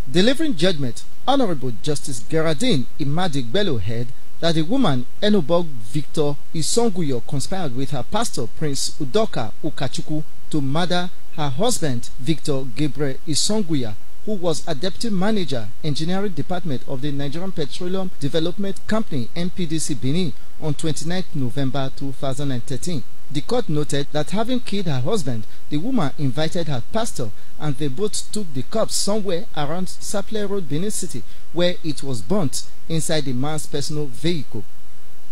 Delivering judgment, Honorable Justice Geraldine Imadigbelo held that the woman Enobog Victor Isonguyo conspired with her pastor Prince Udoka Ukachukwu to murder her husband Victor Gabriel Isonguya, who was a deputy manager, engineering department of the Nigerian Petroleum Development Company (NPDC) Benin on 29 November 2013. The court noted that having killed her husband, the woman invited her pastor and they both took the corpse somewhere around Saple Road, Benin City, where it was burnt inside the man's personal vehicle.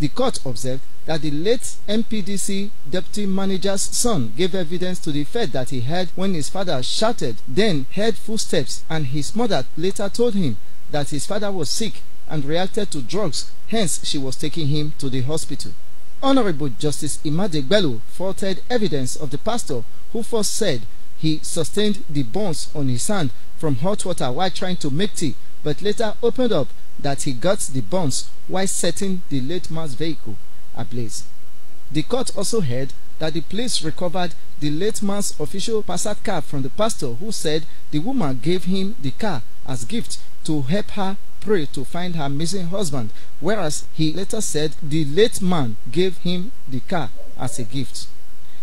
The court observed that the late NPDC deputy manager's son gave evidence to the effect that he heard when his father shouted, then heard footsteps, and his mother later told him that his father was sick and reacted to drugs, hence she was taking him to the hospital. Honorable Justice Imadigbelo faulted evidence of the pastor who first said he sustained the burns on his hand from hot water while trying to make tea, but later opened up that he got the burns while setting the late man's vehicle ablaze. The court also heard that the police recovered the late man's official Passat car from the pastor, who said the woman gave him the car as gift to help her pray to find her missing husband, whereas he later said the late man gave him the car as a gift.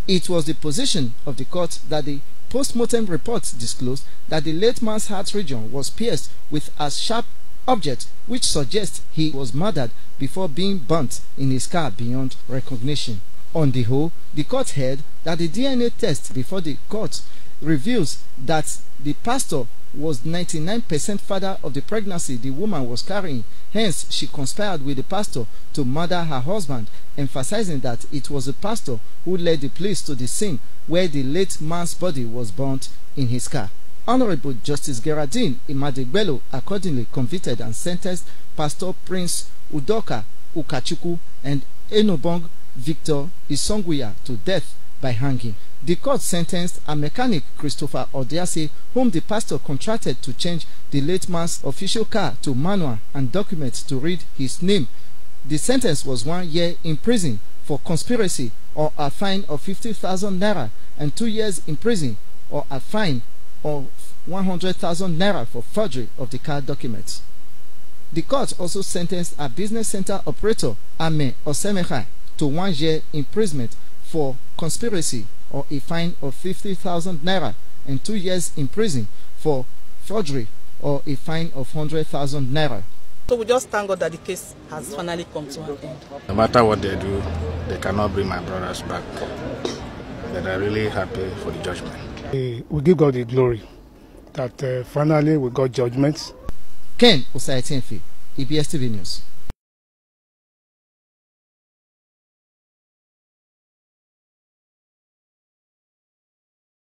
It was the position of the court that the post-mortem report disclosed that the late man's heart region was pierced with a sharp object, which suggests he was murdered before being burnt in his car beyond recognition. On the whole, the court held that the DNA test before the court reveals that the pastor was 99% father of the pregnancy the woman was carrying. Hence, she conspired with the pastor to murder her husband, emphasizing that it was the pastor who led the police to the scene where the late man's body was burnt in his car. Honorable Justice Geraldine Imadigbelo accordingly convicted and sentenced Pastor Prince Udoka Ukachukwu and Enobong Victor Isonguya to death by hanging. The court sentenced a mechanic, Christopher Odiase, whom the pastor contracted to change the late man's official car to manual and documents to read his name. The sentence was 1 year in prison for conspiracy or a fine of 50,000 naira and 2 years in prison or a fine of 100,000 naira for forgery of the car documents. The court also sentenced a business center operator, Ame Osemehai, to 1 year imprisonment for conspiracy or a fine of 50,000 naira and 2 years in prison for forgery or a fine of 100,000 naira. So we just thank God that the case has finally come to an end. No matter what they do, they cannot bring my brothers back. But I'm really happy for the judgment. We give God the glory that finally we got judgments. Ken Osaitinfi, EBS TV News.